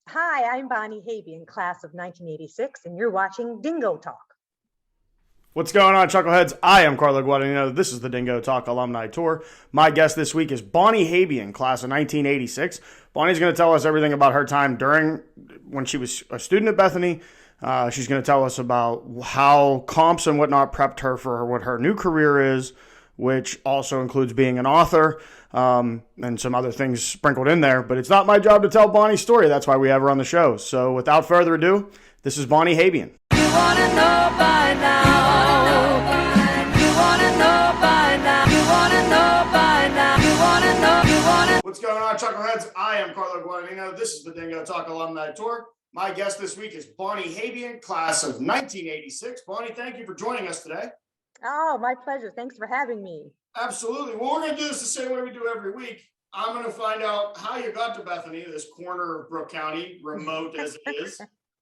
Hi, I'm Bonnie Habyan, class of 1986, and you're watching Dingo Talk. What's going on, Chuckleheads? I am Carlo Guadagnino. This is the Dingo Talk Alumni Tour. My guest this week is Bonnie Habyan, class of 1986. Bonnie's going to tell us everything about her time during when she was a student at Bethany. She's going to tell us about how comps and whatnot prepped her for what her new career is, which also includes being an author and some other things sprinkled in there. But it's not my job to tell Bonnie's story. That's why we have her on the show. So without further ado, this is Bonnie Habyan. You wanna know by now. You wanna know by now. You wanna know by now. You wanna know. You wanna. What's going on, Chuckleheads? I am Carlo Guadagnino. This is the Dingo Talk Alumni Tour. My guest this week is Bonnie Habyan, class of 1986. Bonnie, thank you for joining us today. Oh, my pleasure. Thanks for having me. Absolutely. Well, we're going to do this the same way we do every week. I'm going to find out how you got to Bethany, this corner of Brooke County, remote as it is.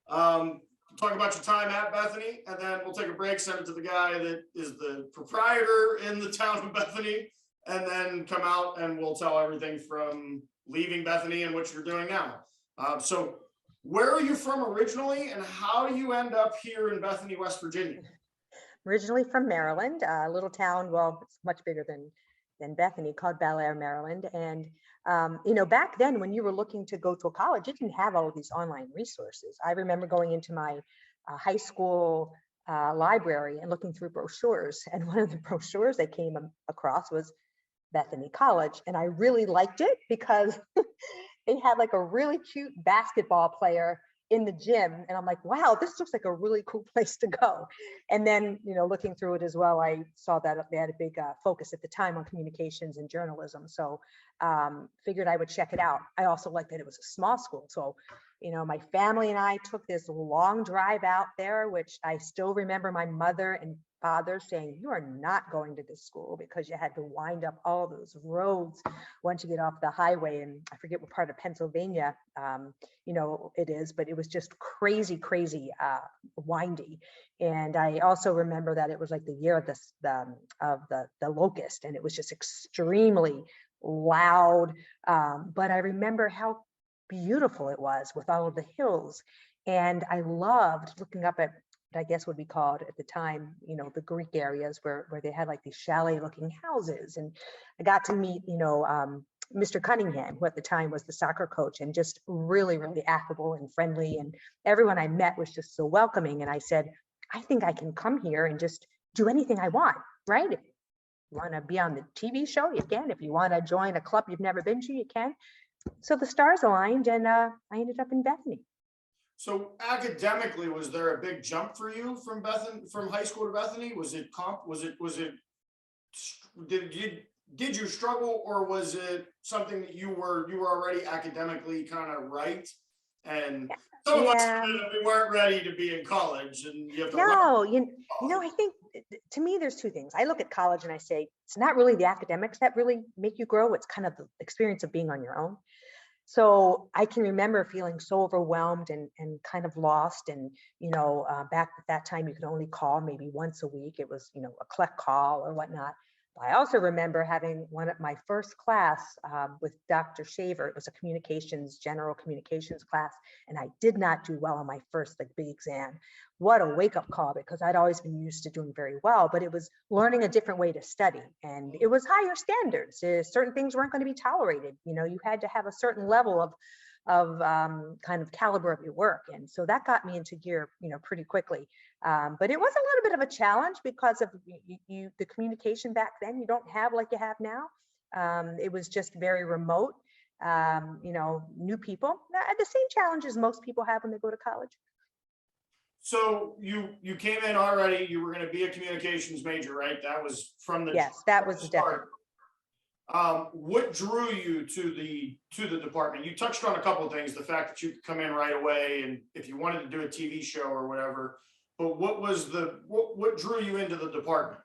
Talk about your time at Bethany, and then we'll take a break, send it to the guy that is the proprietor in the town of Bethany, and then come out and we'll tell everything from leaving Bethany and what you're doing now. So where are you from originally, and how do you end up here in Bethany, West Virginia? Originally from Maryland, a little town, well, it's much bigger than Bethany, called Bel Air, Maryland. And, back then when you were looking to go to a college, you didn't have all of these online resources. I remember going into my high school library and looking through brochures. And one of the brochures I came across was Bethany College. And I really liked it because they had like a really cute basketball player in the gym. And I'm like, wow, this looks like a really cool place to go. And then, looking through it as well, I saw that they had a big focus at the time on communications and journalism. So figured I would check it out. I also liked that it was a small school. So, my family and I took this long drive out there, which I still remember my mother and father saying, you are not going to this school, because you had to wind up all those roads once you get off the highway. And I forget what part of Pennsylvania, it is, but it was just crazy, windy. And I also remember that it was like the year of the locust, and it was just extremely loud. But I remember how beautiful it was with all of the hills. And I loved looking up at what I guess would be called at the time, the Greek areas where they had like these chalet looking houses. And I got to meet, Mr. Cunningham, who at the time was the soccer coach, and just really, really affable and friendly. And everyone I met was just so welcoming. And I said, I think I can come here and just do anything I want, right? If you want to be on the TV show, you can. If you want to join a club you've never been to, you can. So the stars aligned, and I ended up in Bethany. So academically, was there a big jump for you from high school to Bethany? Was it did you struggle, or was it something that you were already academically kind of right? And some of us, we weren't ready to be in college, and you have to learn. I think to me, there's two things. I look at college and I say, it's not really the academics that really make you grow. It's kind of the experience of being on your own. So I can remember feeling so overwhelmed and kind of lost. And, back at that time, you could only call maybe once a week. It was, a collect call or whatnot. But I also remember having one of my first class with Dr. Shaver. It was a general communications class. And I did not do well on my first big exam. What a wake up call, because I'd always been used to doing very well, but it was learning a different way to study. And it was higher standards. Certain things weren't going to be tolerated. You had to have a certain level of kind of caliber of your work. And so that got me into gear, pretty quickly. But it was a little bit of a challenge because of the communication back then. You don't have like you have now. It was just very remote, new people. The same challenges most people have when they go to college. So you came in already, you were going to be a communications major, right? That was from the yes, that was the start. What drew you to the department? You touched on a couple of things, the fact that you could come in right away, and if you wanted to do a TV show or whatever. But what drew you into the department?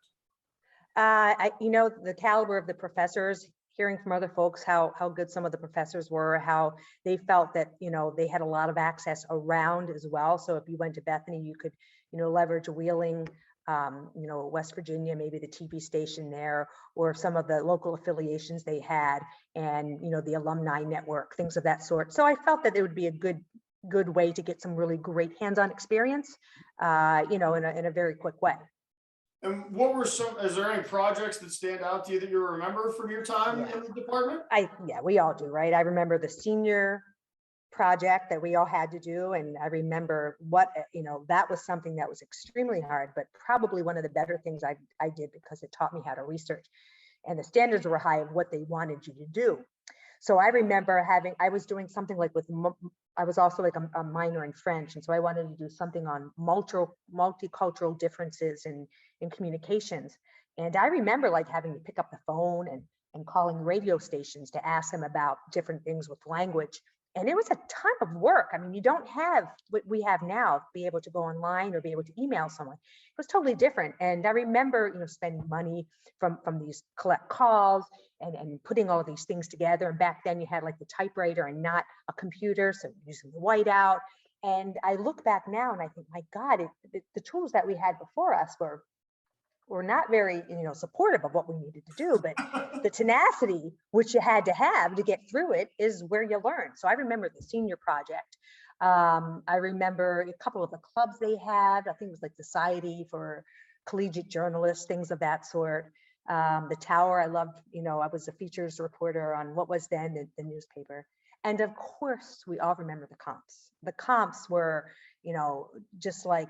The caliber of the professors, hearing from other folks how good some of the professors were, how they felt that, they had a lot of access around as well. So if you went to Bethany, you could, leverage Wheeling, West Virginia, maybe the TV station there, or some of the local affiliations they had, and, the alumni network, things of that sort. So I felt that it would be a good good way to get some really great hands-on experience, you know, in a very quick way. And what were is there any projects that stand out to you that you remember from your time in the department? Yeah, we all do, right? I remember the senior project that we all had to do. And I remember what, you know, that was something that was extremely hard, but probably one of the better things I did, because it taught me how to research, and the standards were high of what they wanted you to do. So I remember I was doing something like I was also like a minor in French. And so I wanted to do something on multicultural differences in communications. And I remember like having to pick up the phone and calling radio stations to ask them about different things with language. And it was a ton of work. I mean, you don't have what we have now, be able to go online or be able to email someone. It was totally different. And I remember, you know, spending money from these collect calls and putting all of these things together. And back then you had like the typewriter and not a computer, so using the whiteout. And I look back now and I think, my God, the tools that we had before us were not very, you know, supportive of what we needed to do, but the tenacity which you had to have to get through it is where you learn. So I remember the senior project. I remember a couple of the clubs they had. I think it was like Society for Collegiate Journalists, things of that sort. The Tower, I loved, you know, I was a features reporter on what was then the newspaper. And of course, we all remember the comps. The comps were, you know, just like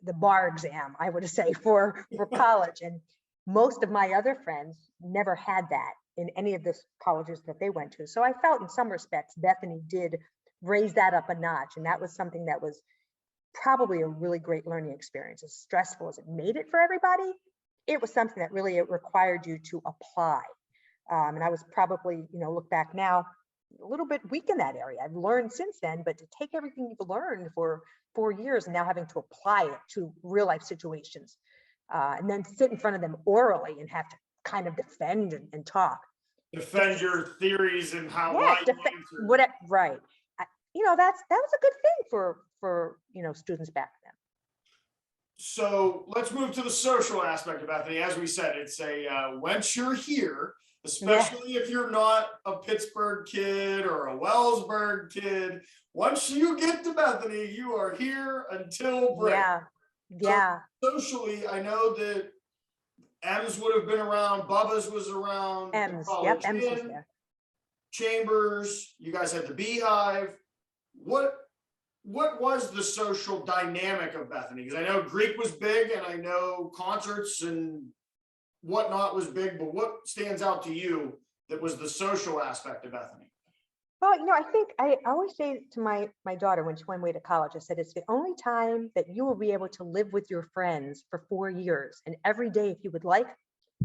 the bar exam, I would say, for college. And most of my other friends never had that in any of the colleges that they went to. So I felt in some respects, Bethany did raise that up a notch. And that was something that was probably a really great learning experience. As stressful as it made it for everybody, it was something that really it required you to apply. And I was probably, you know, look back now, a little bit weak in that area. I've learned since then, but to take everything you've learned for 4 years and now having to apply it to real life situations, and then sit in front of them orally and have to kind of defend and talk. Defend your theories and how right. You know, that was a good thing for you know, students back then. So let's move to the social aspect of Bethany. As we said, it's once you're here, especially if you're not a Pittsburgh kid or a Wellsburg kid, once you get to Bethany, you are here until break. Yeah. So socially, I know that M's would have been around, Bubba's was around, M's was there. Chambers, you guys had the Beehive. What was the social dynamic of Bethany? Because I know Greek was big and I know concerts and whatnot was big, but what stands out to you that was the social aspect of Bethany? Well, you know, I think I always say to my daughter when she went away to college, I said, it's the only time that you will be able to live with your friends for 4 years. And every day, if you would like,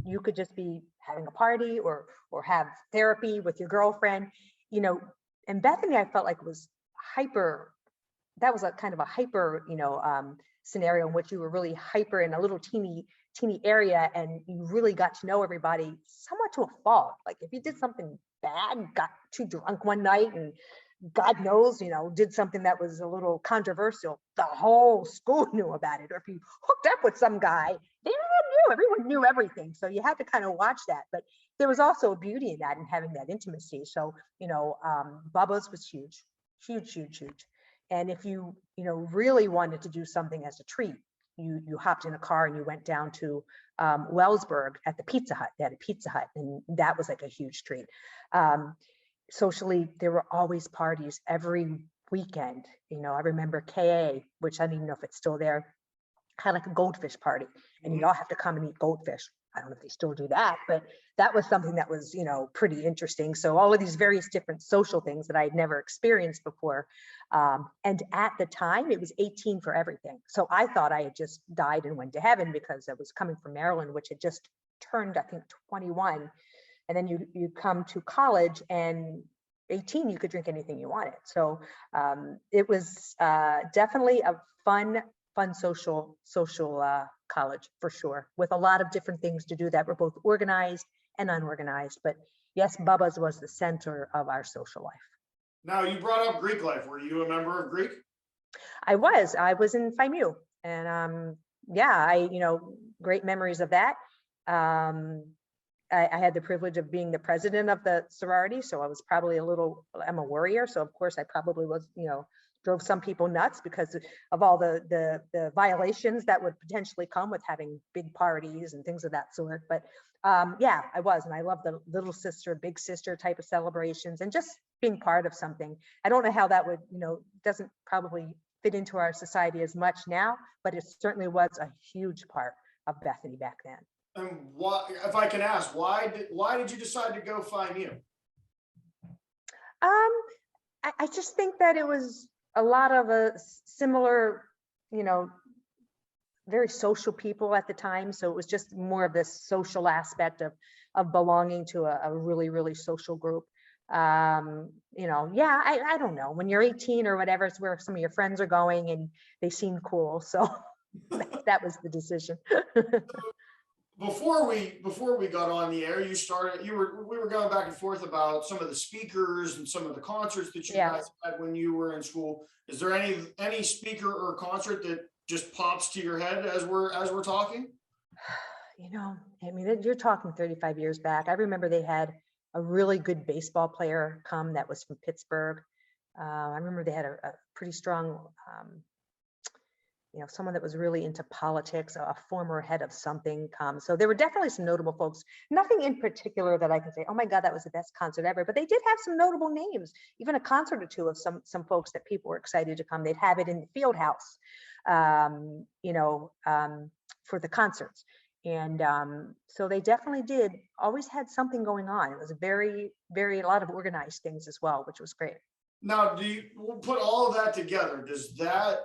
you could just be having a party or have therapy with your girlfriend, you know. And Bethany, I felt like was that was a kind of a hyper, you know, scenario in which you were really hyper in a little teeny area, and you really got to know everybody somewhat to a fault. Like if you did something bad, got too drunk one night, and God knows, you know, did something that was a little controversial, the whole school knew about it. Or if you hooked up with some guy, everyone knew everything. So you had to kind of watch that. But there was also a beauty in that and having that intimacy. So, you know, Bubba's was huge. And if you really wanted to do something as a treat, you hopped in a car and you went down to Wellsburg at the Pizza Hut. They had a Pizza Hut, and that was like a huge treat. Socially, there were always parties every weekend. You know, I remember KA, which I don't even know if it's still there, had like a goldfish party, and you'd all have to come and eat goldfish. I don't know if they still do that, but that was something that was, you know, pretty interesting. So all of these various different social things that I had never experienced before. And at the time, it was 18 for everything. So I thought I had just died and went to heaven because I was coming from Maryland, which had just turned, I think, 21. And then you come to college, and 18, you could drink anything you wanted. So it was definitely a fun social college for sure, with a lot of different things to do that were both organized and unorganized. But yes, Bubba's was the center of our social life. Now, you brought up Greek life. Were you a member of Greek? I was in Phi Mu, and great memories of that. I had the privilege of being the president of the sorority, so I was probably I'm a worrier. So of course I probably was, drove some people nuts because of all the violations that would potentially come with having big parties and things of that sort. But yeah, I was, and I love the little sister, big sister type of celebrations and just being part of something. I don't know how that would, doesn't probably fit into our society as much now, but it certainly was a huge part of Bethany back then. And why, if I can ask, why did you decide to go find you? I just think that it was a lot of a similar, very social people at the time. So it was just more of this social aspect of belonging to a really, really social group. Yeah, I don't know. When you're 18 or whatever, it's where some of your friends are going and they seem cool. So that was the decision. Before we got on the air, we were going back and forth about some of the speakers and some of the concerts that you guys had when you were in school. Is there any speaker or concert that just pops to your head as we're talking? I mean, you're talking 35 years back. I remember they had a really good baseball player come that was from Pittsburgh. I remember they had a pretty strong, someone that was really into politics, a former head of something come. So there were definitely some notable folks. Nothing in particular that I can say, oh my God, that was the best concert ever. But they did have some notable names, even a concert or two of some folks that people were excited to come. They'd have it in the field house, for the concerts. And so they definitely did always had something going on. It was a lot of organized things as well, which was great. Now, we'll put all of that together. Does that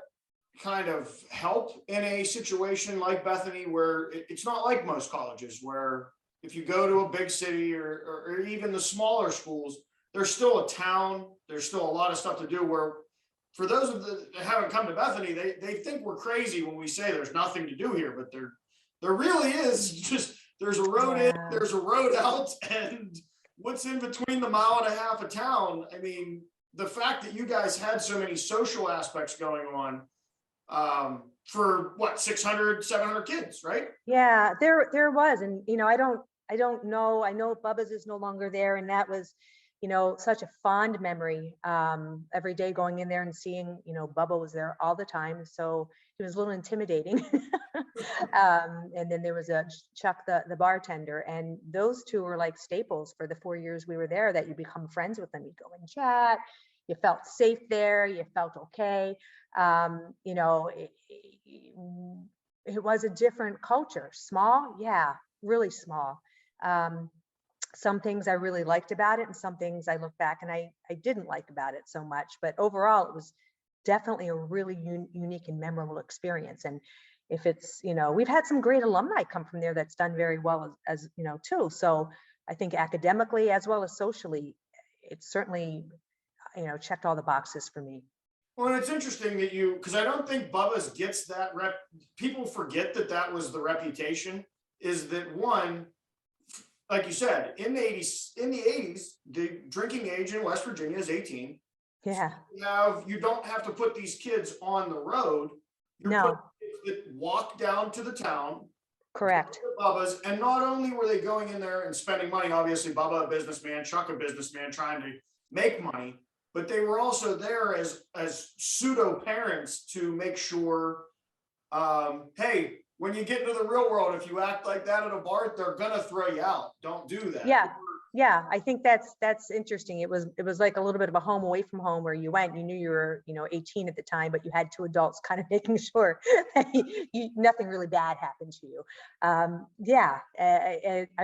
kind of help in a situation like Bethany, where it's not like most colleges, where if you go to a big city or even the smaller schools, there's still a town, there's still a lot of stuff to do, where for those of that haven't come to Bethany, they think we're crazy when we say there's nothing to do here, but there really is. Just there's a road in, there's a road out, and what's in between the mile and a half of town. I mean, the fact that you guys had so many social aspects going on, for what, 600, 700 kids, right? Yeah, there was. And, I don't know. I know Bubba's is no longer there. And that was, such a fond memory. Every day going in there and seeing, Bubba was there all the time. So it was a little intimidating. And then there was Chuck, the bartender, and those two were like staples for the 4 years we were there, that you become friends with them. You go and chat. You felt safe there. You felt okay. It was a different culture. Small, yeah, really small. Some things I really liked about it, and some things I look back and I didn't like about it so much. But overall, it was definitely a really unique and memorable experience. And if it's, we've had some great alumni come from there that's done very well as too. So I think academically as well as socially, it certainly, checked all the boxes for me. Well, it's interesting that because I don't think Bubba's gets that rep. People forget that was the reputation, is that one, like you said, in the 80s, the drinking age in West Virginia is 18. Yeah. So you don't have to put these kids on the road. You're putting kids that walk down to the town. Correct. Bubba's, and not only were they going in there and spending money, obviously Bubba a businessman, Chuck a businessman trying to make money, but they were also there as pseudo parents to make sure, hey, when you get into the real world, if you act like that at a bar, they're gonna throw you out. Don't do that. Yeah. I think that's interesting. It was like a little bit of a home away from home, where you went, you knew you were, 18 at the time, but you had two adults kind of making sure that nothing really bad happened to you. I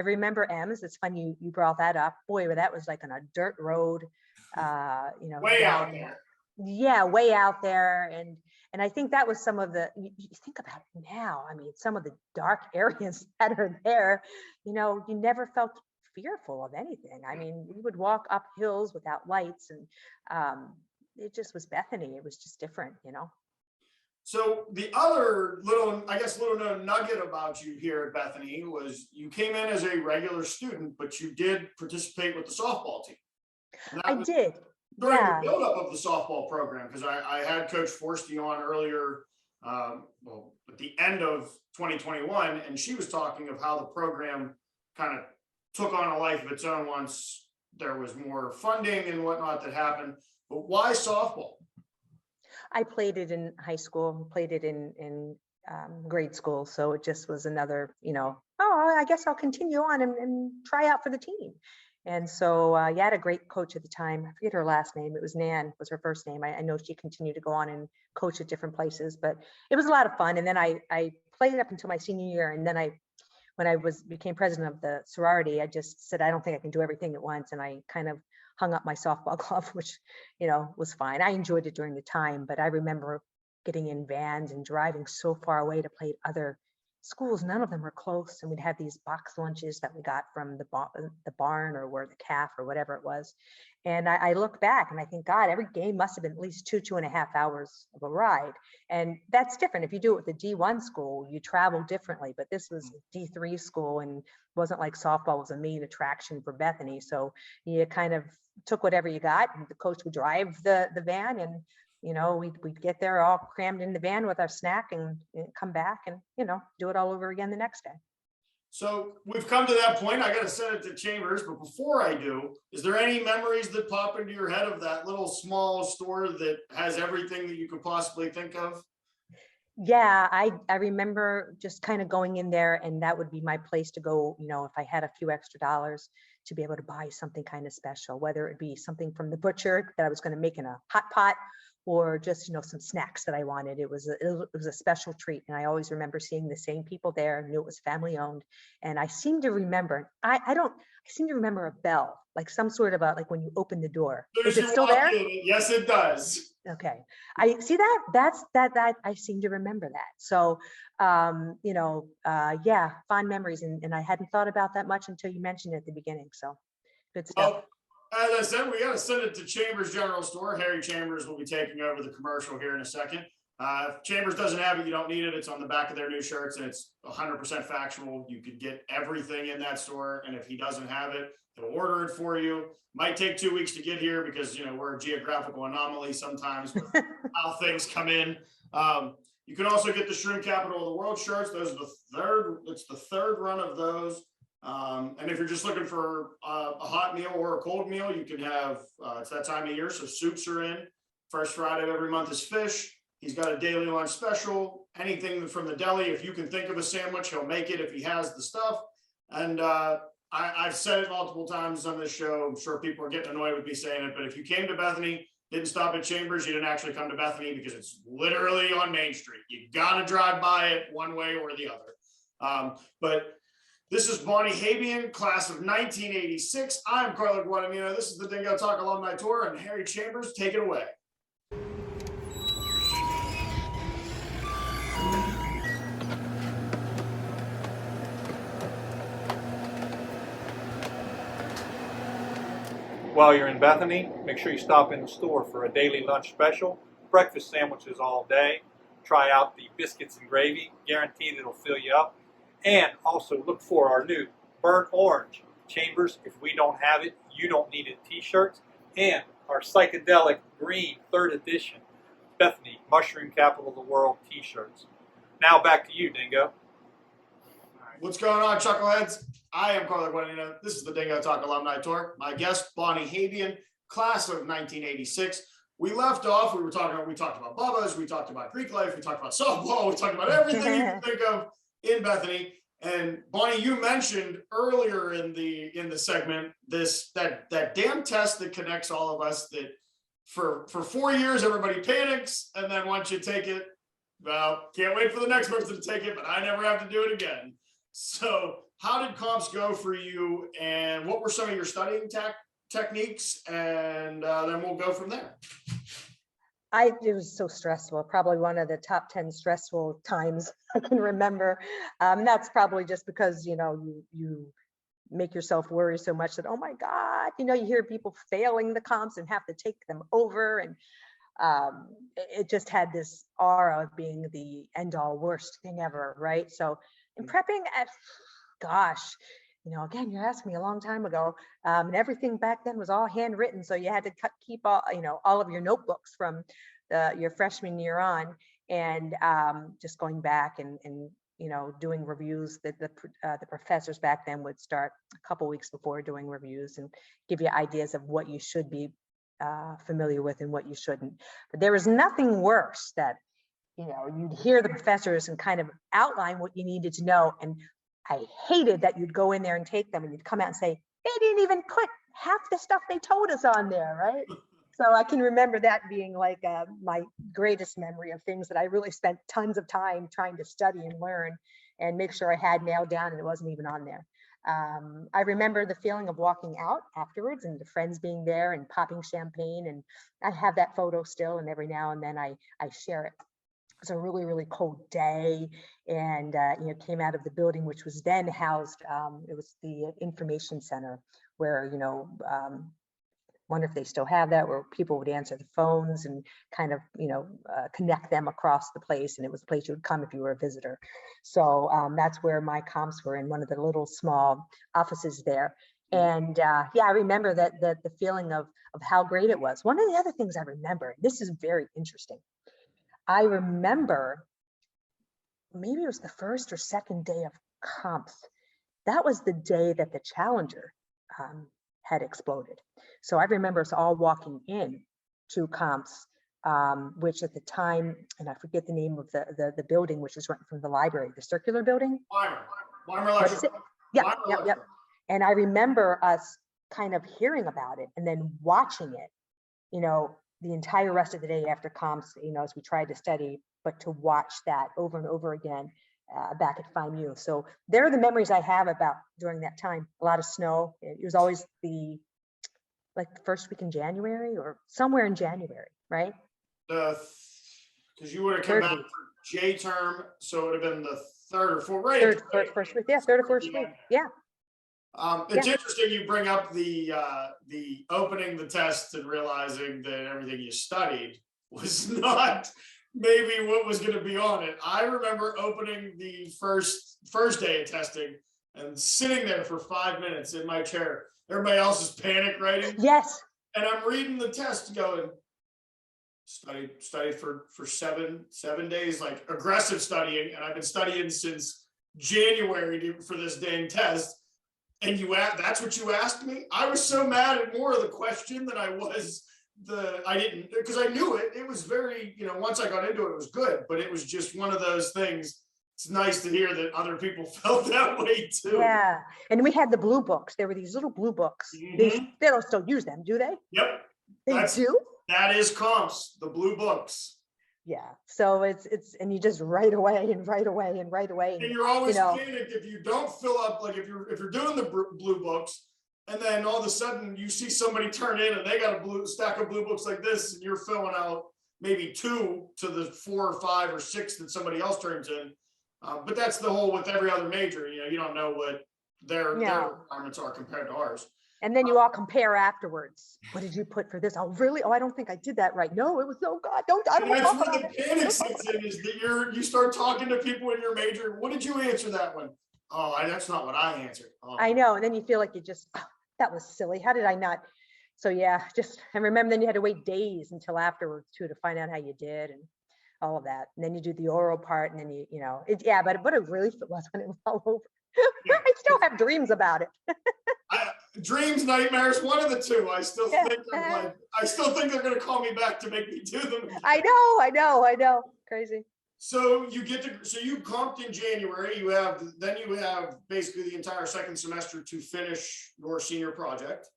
remember M's. It's funny you brought that up. Boy, but that was like on a dirt road. Way out there. Yeah, way out there. And I think that was some of you think about it now. I mean, some of the dark areas that are there, you never felt fearful of anything. I mean, we would walk up hills without lights, and it just was Bethany. It was just different, So the other little known nugget about you here at Bethany was you came in as a regular student, but you did participate with the softball team. I did. During the buildup of the softball program, because I had Coach Forsty on earlier, at the end of 2021, and she was talking of how the program kind of took on a life of its own once there was more funding and whatnot that happened. But why softball? I played it in high school, played it in grade school. So it just was another, oh, I guess I'll continue on and try out for the team. And so I had a great coach at the time. I forget her last name. It was Nan, was her first name. I know she continued to go on and coach at different places, but it was a lot of fun. And then I played it up until my senior year. And then when I became president of the sorority, I just said, I don't think I can do everything at once. And I kind of hung up my softball glove, which, was fine. I enjoyed it during the time, but I remember getting in vans and driving so far away to play at other schools. None of them were close. And we'd have these box lunches that we got from the barn or where the calf or whatever it was. And I look back and I think, God, every game must have been at least 2.5 hours of a ride. And that's different. If you do it with a D1 school, you travel differently, but this was a D3 school and wasn't like softball was a main attraction for Bethany. So you kind of took whatever you got, and the coach would drive the van, and we'd get there all crammed in the van with our snack and come back and do it all over again the next day. So we've come to that point. I got to send it to Chambers, but before I do, is there any memories that pop into your head of that little small store that has everything that you could possibly think of? Yeah, I remember just kind of going in there, and that would be my place to go, if I had a few extra dollars to be able to buy something kind of special, whether it be something from the butcher that I was going to make in a hot pot, or just, some snacks that I wanted. It was a special treat. And I always remember seeing the same people there, knew it was family owned. And I seem to remember, I seem to remember a bell, like some sort of like when you open the door. Is it still there? Yes, it does. Okay. I see that. That I seem to remember that. So, yeah, fond memories. And I hadn't thought about that much until you mentioned it at the beginning. So good stuff. Well, as I said, we got to send it to Chambers General Store. Harry Chambers will be taking over the commercial here in a second. If Chambers doesn't have it, you don't need it. It's on the back of their new shirts, and it's 100% factual. You could get everything in that store, and if he doesn't have it, he'll order it for you. Might take 2 weeks to get here because we're a geographical anomaly sometimes with how things come in. You can also get the Shroom Capital of the World shirts. Those are it's the third run of those. And if you're just looking for a hot meal or a cold meal, you can have, it's that time of year, so soups are in. First Friday of every month is fish. He's got a daily lunch special. Anything from the deli, if you can think of a sandwich, he'll make it if he has the stuff. And I've said it multiple times on this show. I'm sure people are getting annoyed with me saying it, but if you came to Bethany, didn't stop at Chambers, you didn't actually come to Bethany, because it's literally on Main Street. You got to drive by it one way or the other. But this is Bonnie Habyan, class of 1986. I'm Carlo Guadagnino. This is the Dingo Talk Alumni Tour, and Harry Chambers, take it away. While you're in Bethany, make sure you stop in the store for a daily lunch special, breakfast sandwiches all day. Try out the biscuits and gravy, guaranteed it'll fill you up. And also look for our new burnt orange Chambers, if we don't have it, you don't need it t-shirts, and our psychedelic green 3rd edition Bethany Mushroom Capital of the World t-shirts. Now back to you, Dingo. What's going on, Chuckleheads? I am Carlo Guadagnino. This is the Dingo Talk Alumni Tour. My guest, Bonnie Habyan, class of 1986. We left off, we talked about Bubba's, we talked about Greek life, we talked about softball, we talked about everything you can think of in Bethany. And Bonnie, you mentioned earlier in the segment that damn test that connects all of us, that for 4 years everybody panics, and then once you take it, well, can't wait for the next person to take it, but I never have to do it again. So how did comps go for you, and what were some of your studying techniques? And then we'll go from there. It was so stressful, probably one of the top 10 stressful times I can remember. That's probably just because, you make yourself worry so much that, oh my God, you hear people failing the comps and have to take them over. And it just had this aura of being the end all worst thing ever, right? So in prepping, gosh, again, you're asking me a long time ago, and everything back then was all handwritten. So you had to keep all of your notebooks from your freshman year on, and just going back and doing reviews. The professors back then would start a couple weeks before doing reviews and give you ideas of what you should be familiar with and what you shouldn't. But there was nothing worse that, you'd hear the professors and kind of outline what you needed to know. And I hated that you'd go in there and take them and you'd come out and say, they didn't even put half the stuff they told us on there, right? So I can remember that being like my greatest memory of things that I really spent tons of time trying to study and learn and make sure I had nailed down, and it wasn't even on there. I remember the feeling of walking out afterwards and the friends being there and popping champagne, and I have that photo still, and every now and then I share it. It was a really, really cold day, and came out of the building, which was then housed, it was the information center where, wonder if they still have that, where people would answer the phones and kind of, connect them across the place. And it was the place you would come if you were a visitor. So that's where my comps were, in one of the little small offices there. And I remember that the feeling of how great it was. One of the other things I remember, this is very interesting. I remember maybe it was the first or second day of comps. That was the day that the Challenger had exploded. So I remember us all walking in to comps, which at the time, and I forget the name of the building, which is right from the library, the circular building. Weimer What is it? Yeah, Weimer yep, yep. And I remember us kind of hearing about it and then watching it, the entire rest of the day after comps, as we tried to study, but to watch that over and over again back at FIMU. So there are the memories I have about during that time. A lot of snow. It was always the first week in January or somewhere in January, right? Because you would have come back for J term, so it would have been the third or fourth, right? First week, yeah, third or first week, yeah. It's interesting you bring up the opening the test and realizing that everything you studied was not maybe what was going to be on it. I remember opening the first day of testing and sitting there for 5 minutes in my chair. Everybody else is panic writing. Yes. And I'm reading the test going, studied for 7 days, like aggressive studying. And I've been studying since January for this dang test. And that's what you asked me? I was so mad at more of the question than I was because I knew it. It was very, once I got into it, it was good, but it was just one of those things. It's nice to hear that other people felt that way too. Yeah. And we had the blue books. There were these little blue books. Mm-hmm. They don't still use them, do they? Yep. They do? That is comps, the blue books. Yeah. So it's and you just write away and write away and write away. And you're always panicked if you don't fill up, like if you're doing the blue books, and then all of a sudden you see somebody turn in and they got a stack of blue books like this, and you're filling out maybe 2 to the 4 or 5 or 6 that somebody else turns in. But that's the whole with every other major. You don't know what their requirements are compared to ours. And then you all compare afterwards. What did you put for this? Oh, really? Oh, I don't think I did that right. No, it was no God. I don't. That's what the panic sets in, is that you start talking to people in your major. What did you answer that one? Oh, that's not what I answered. Oh. I know, and then you feel like that was silly. How did I not? So yeah, I remember then you had to wait days until afterwards too to find out how you did and all of that. And then you do the oral part, and then but what a relief it was when it was all over. I still have dreams about it. Dreams, nightmares, one of the two. I still think they're going to call me back to make me do them. I know. Crazy. So you comped in January. You have basically the entire second semester to finish your senior project.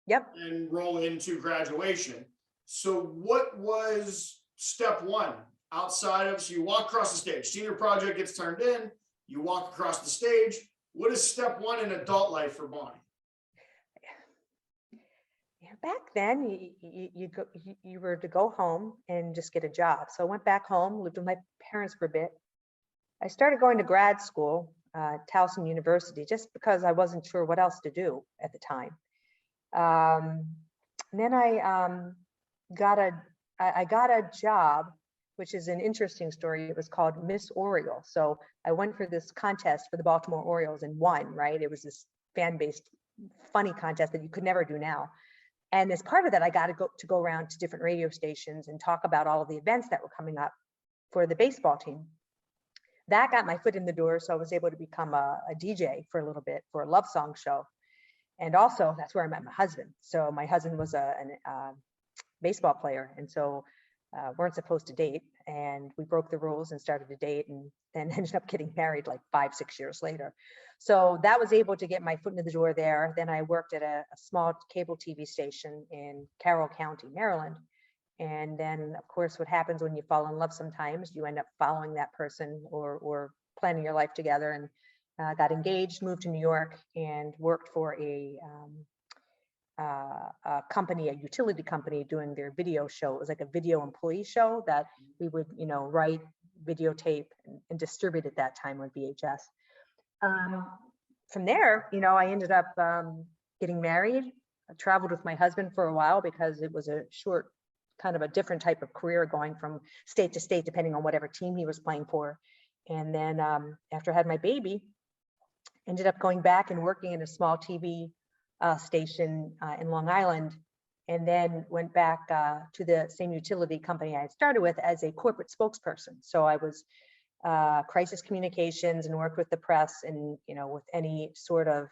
Yep. And roll into graduation. So what was step one outside of? So you walk across the stage. Senior project gets turned in. You walk across the stage. What is step one in adult life for Bonnie? Back then, you were to go home and just get a job. So I went back home, lived with my parents for a bit. I started going to grad school, Towson University, just because I wasn't sure what else to do at the time. And then I got a job, which is an interesting story. It was called Miss Oriole. So I went for this contest for the Baltimore Orioles and won, right? It was this fan-based funny contest that you could never do now. And as part of that, I got to go around to different radio stations and talk about all of the events that were coming up for the baseball team. that got my foot in the door. So I was able to become a DJ for a little bit for a love song show. And also that's where I met my husband. So my husband was a baseball player. And so weren't supposed to date. And we broke the rules and started to date, and then ended up getting married like 5-6 years later. So that was able to get my foot in the door there. Then I worked at a small cable TV station in Carroll County, Maryland. And then, of course, what happens when you fall in love sometimes, you end up following that person or planning your life together, and got engaged, moved to New York, and worked for a company, a utility company, doing their video show. It was like a video employee show that we would, write, videotape, and distribute at that time on VHS. From there, I ended up getting married. I traveled with my husband for a while because it was a short, kind of a different type of career, going from state to state, depending on whatever team he was playing for. And then after I had my baby, ended up going back and working in a small TV station in Long Island, and then went back to the same utility company I had started with as a corporate spokesperson. So I was crisis communications and worked with the press and, with any sort of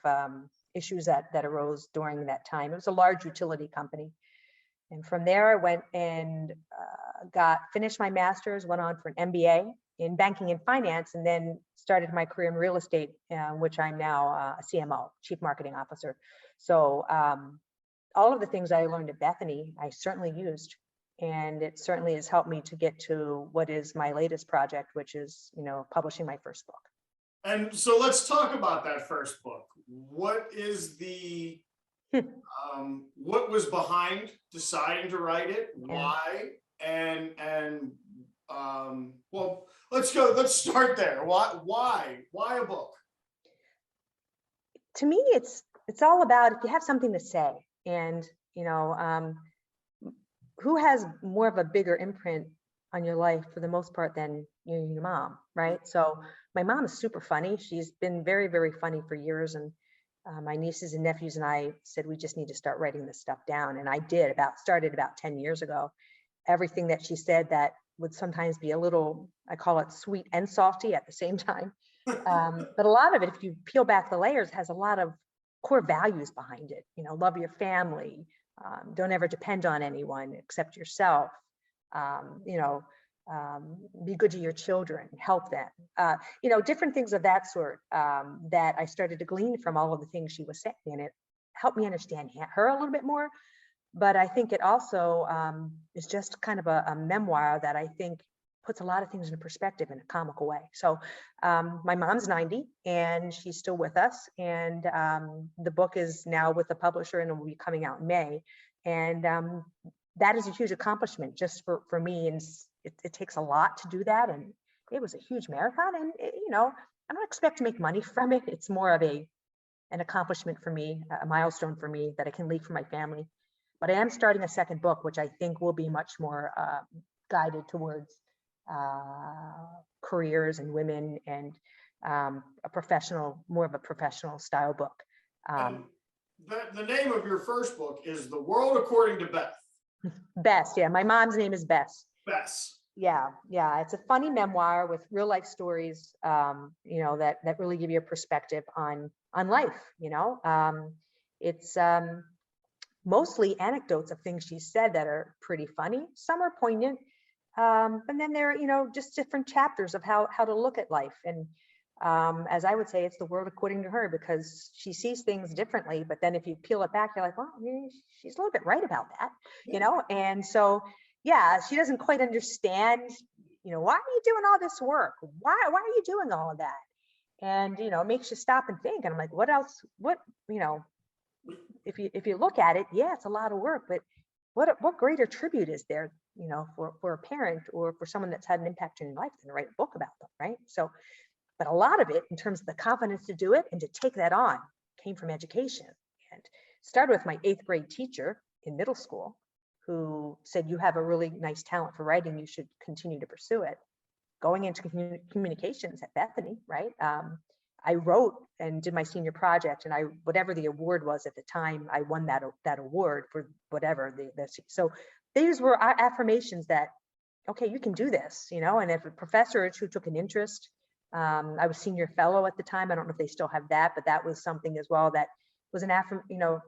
issues that arose during that time. It was a large utility company. And from there, I went and finished my master's, went on for an MBA in banking and finance, and then started my career in real estate, which I'm now a CMO, Chief Marketing Officer. So all of the things I learned at Bethany, I certainly used, and it certainly has helped me to get to what is my latest project, which is, publishing my first book. And so let's talk about that first book. What is the what was behind deciding to write it? Why? And well, let's start there. Why a book? To me, it's all about if you have something to say, and who has more of a bigger imprint on your life for the most part than your mom, right? So my mom is super funny. She's been very, very funny for years, and my nieces and nephews and I said we just need to start writing this stuff down, and I did. Started about 10 years ago. Everything that she said that would sometimes be a little, I call it sweet and salty at the same time. But a lot of it, if you peel back the layers, has a lot of core values behind it. Love your family, don't ever depend on anyone except yourself. Be good to your children, help them. Different things of that sort that I started to glean from all of the things she was saying, and it helped me understand her a little bit more. But I think it also is just kind of a memoir that I think puts a lot of things into perspective in a comical way. So my mom's 90 and she's still with us. And the book is now with the publisher and it will be coming out in May. And that is a huge accomplishment just for me. And it takes a lot to do that. And it was a huge marathon. And, I don't expect to make money from it. It's more of an accomplishment for me, a milestone for me that I can leave for my family. But I am starting a second book, which I think will be much more guided towards careers and women and more of a professional style book. The name of your first book is The World According to Beth. Beth, yeah. My mom's name is Beth. Beth. Yeah. It's a funny memoir with real life stories, that really give you a perspective on life. It's mostly anecdotes of things she said that are pretty funny. Some are poignant, but then there are, just different chapters of how to look at life. And as I would say, it's the world according to her, because she sees things differently. But then if you peel it back, you're like, well, she's a little bit right about that, And so, yeah, she doesn't quite understand, why are you doing all this work? Why are you doing all of that? And, it makes you stop and think. And I'm like, what else? If you look at it, yeah, it's a lot of work, but what greater tribute is there, for a parent or for someone that's had an impact in your life than to write a book about them, right? So, but a lot of it, in terms of the confidence to do it and to take that on, came from education. And started with my 8th grade teacher in middle school, who said, you have a really nice talent for writing, you should continue to pursue it. Going into communications at Bethany, right? I wrote and did my senior project, and whatever the award was at the time, I won that award for whatever so these were affirmations that, okay, you can do this, and if a professor who took an interest I was senior fellow at the time. I don't know if they still have that, but that was something as well that was an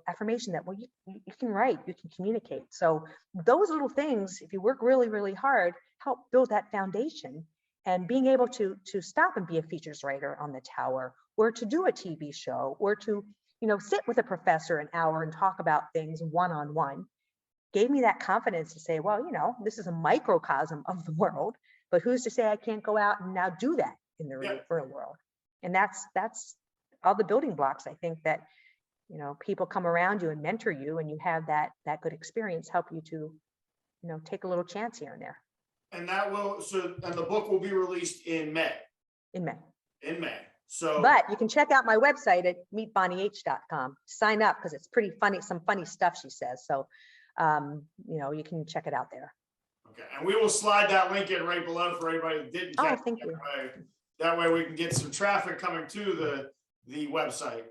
affirmation that, well, you can write, you can communicate. So those little things, if you work really, really hard, help build that foundation. And being able to stop and be a features writer on the tower, or to do a TV show, or to, sit with a professor an hour and talk about things one-on-one, gave me that confidence to say, well, this is a microcosm of the world, but who's to say I can't go out and now do that in the real world? And that's all the building blocks. I think that, people come around you and mentor you, and you have that good experience help you to, take a little chance here and there. And and the book will be released in May. In May. So, but you can check out my website at meetbonnieh.com. Sign up because it's pretty funny, some funny stuff she says. So, you can check it out there. Okay, and we will slide that link in right below for anybody that didn't catch it. Thank you. That way we can get some traffic coming to the website.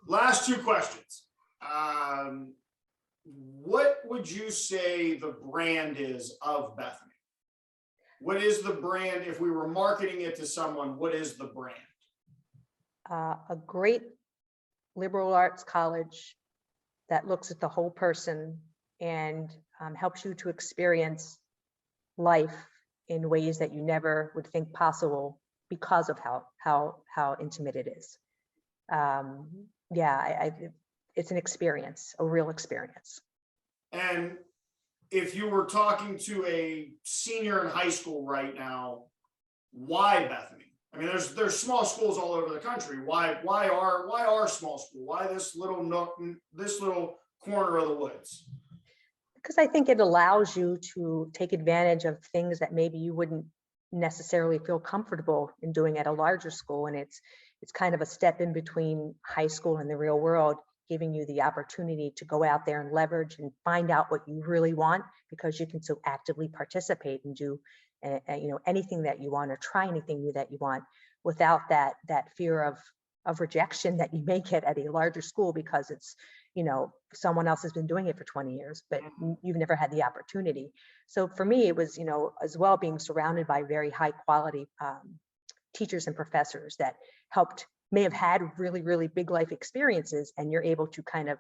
Last two questions. What would you say the brand is of Bethany? What is the brand? If we were marketing it to someone, what is the brand? A great liberal arts college that looks at the whole person and helps you to experience life in ways that you never would think possible because of how intimate it is. It's an experience, a real experience. And if you were talking to a senior in high school right now, why Bethany? I mean, there's small schools all over the country. Why our small school? Why this little nook, this little corner of the woods? Because I think it allows you to take advantage of things that maybe you wouldn't necessarily feel comfortable in doing at a larger school. And it's kind of a step in between high school and the real world, giving you the opportunity to go out there and leverage and find out what you really want, because you can so actively participate and do anything that you want, or try anything new that you want, without that fear of rejection that you may get at a larger school, because it's someone else has been doing it for 20 years, but you've never had the opportunity. So for me, it was as well being surrounded by very high quality teachers and professors that may have had really, really big life experiences, and you're able to kind of,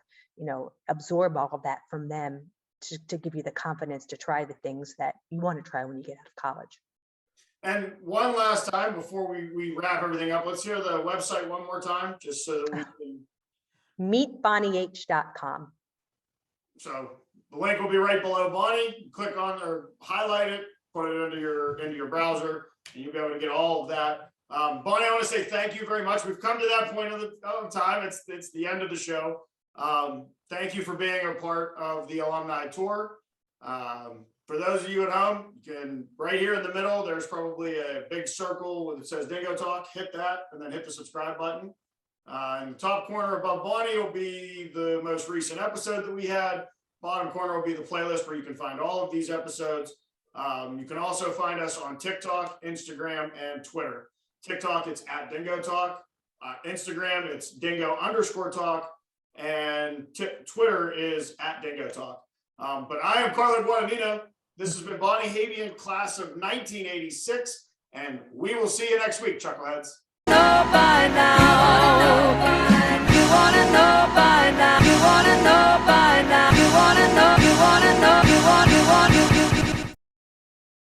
absorb all of that from them to give you the confidence to try the things that you want to try when you get out of college. And one last time before we wrap everything up, let's hear the website one more time, just so that we can. Meetbonnieh.com. So the link will be right below Bonnie. Click on or highlight it, put it into your browser, and you'll be able to get all of that. Bonnie, I want to say thank you very much. We've come to that point of time. It's the end of the show. Thank you for being a part of the alumni tour. For those of you at home, you can, right here in the middle, there's probably a big circle that says Dingo Talk. Hit that and then hit the subscribe button. In the top corner above Bonnie will be the most recent episode that we had. Bottom corner will be the playlist where you can find all of these episodes. You can also find us on TikTok, Instagram, and Twitter. TikTok, it's at Dingo Talk. Instagram, it's Dingo_Talk. And Twitter is at Dingo Talk. But I am Carlo Guadagnino. This has been Bonnie Habyan, class of 1986. And we will see you next week, Chuckleheads. Know by now. You wanna know by now. You wanna know by now. You wanna know.